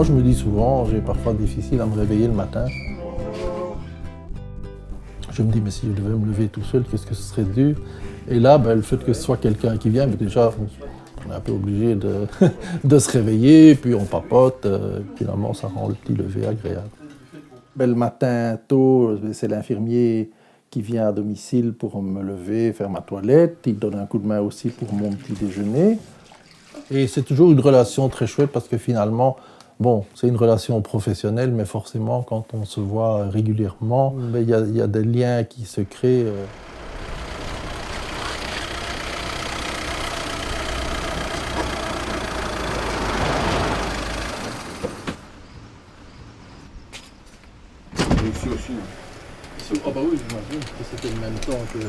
Moi, je me dis souvent, j'ai parfois difficile à me réveiller le matin. Je me dis, mais si je devais me lever tout seul, qu'est-ce que ce serait dur? Et là, le fait que ce soit quelqu'un qui vient, mais déjà, on est un peu obligé de se réveiller, puis on papote, finalement, ça rend le petit lever agréable. Le matin, tôt, c'est l'infirmier qui vient à domicile pour me lever, faire ma toilette. Il donne un coup de main aussi pour mon petit déjeuner. Et c'est toujours une relation très chouette parce que finalement, bon, c'est une relation professionnelle, mais forcément, quand on se voit régulièrement, il y a des liens qui se créent. Ici aussi. Ah bah oui, j'imagine que c'était le même temps que...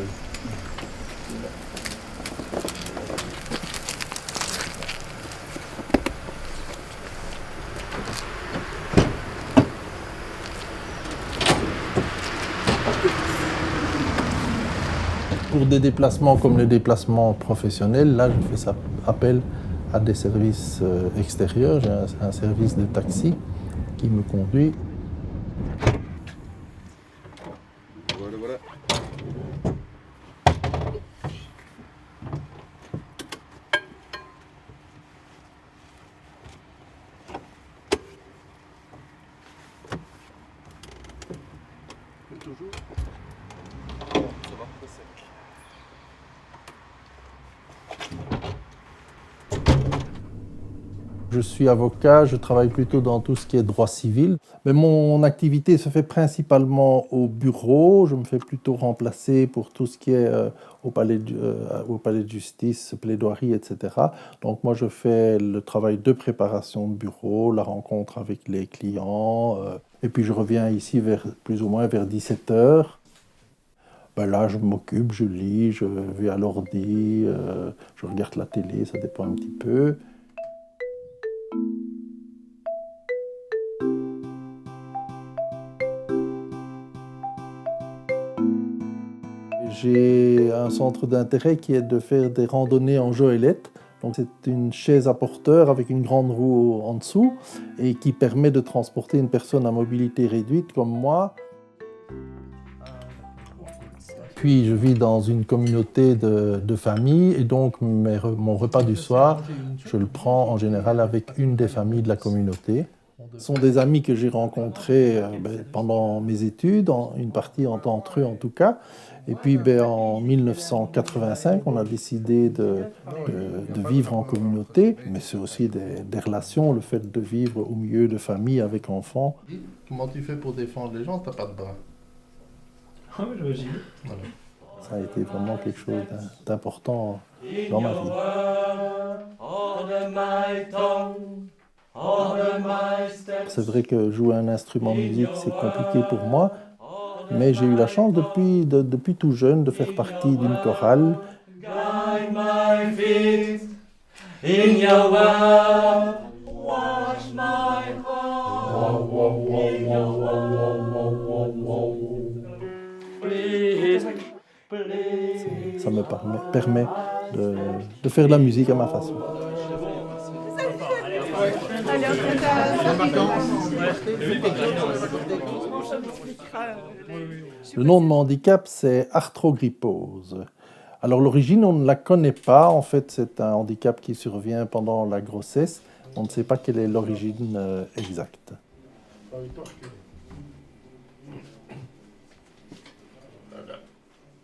Pour des déplacements comme les déplacements professionnels, là, je fais appel à des services extérieurs. J'ai un service de taxi qui me conduit. Voilà. Toujours. Ça va, c'est sec. Je suis avocat, je travaille plutôt dans tout ce qui est droit civil. Mais mon activité se fait principalement au bureau. Je me fais plutôt remplacer pour tout ce qui est au palais de justice, plaidoirie, etc. Donc moi, je fais le travail de préparation de bureau, la rencontre avec les clients. Et puis je reviens ici plus ou moins vers 17h. Là, je m'occupe, je lis, je vais à l'ordi, je regarde la télé, ça dépend un petit peu. J'ai un centre d'intérêt qui est de faire des randonnées en goélette. Donc c'est une chaise à porteur avec une grande roue en dessous et qui permet de transporter une personne à mobilité réduite comme moi. Puis je vis dans une communauté de famille et donc mon repas du soir, je le prends en général avec une des familles de la communauté. Ce sont des amis que j'ai rencontrés pendant mes études, une partie d'entre eux en tout cas. Et puis en 1985, on a décidé de vivre en communauté, mais c'est aussi des relations, le fait de vivre au milieu de familles avec enfants. Comment tu fais pour défendre les gens? T'as pas de bras. Ah oui, j'imagine. Voilà. Ça a été vraiment quelque chose d'important dans ma vie. C'est vrai que jouer un instrument de musique, c'est compliqué pour moi, mais j'ai eu la chance depuis tout jeune de faire partie d'une chorale. Ça me permet de faire de la musique à ma façon. Le nom de mon handicap, c'est arthrogrypose. Alors l'origine, on ne la connaît pas. En fait, c'est un handicap qui survient pendant la grossesse. On ne sait pas quelle est l'origine exacte.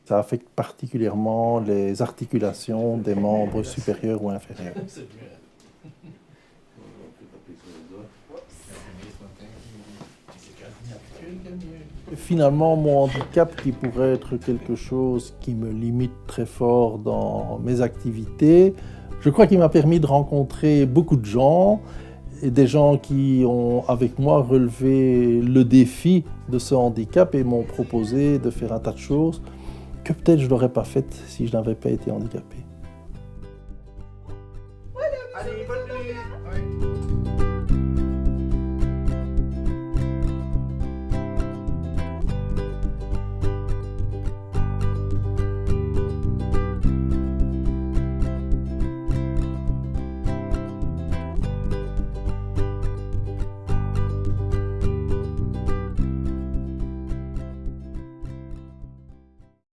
Ça affecte particulièrement les articulations des membres supérieurs ou inférieurs. Finalement, mon handicap qui pourrait être quelque chose qui me limite très fort dans mes activités, je crois qu'il m'a permis de rencontrer beaucoup de gens et des gens qui ont, avec moi, relevé le défi de ce handicap et m'ont proposé de faire un tas de choses que peut-être je n'aurais pas faites si je n'avais pas été handicapé. Allez, bonne nuit.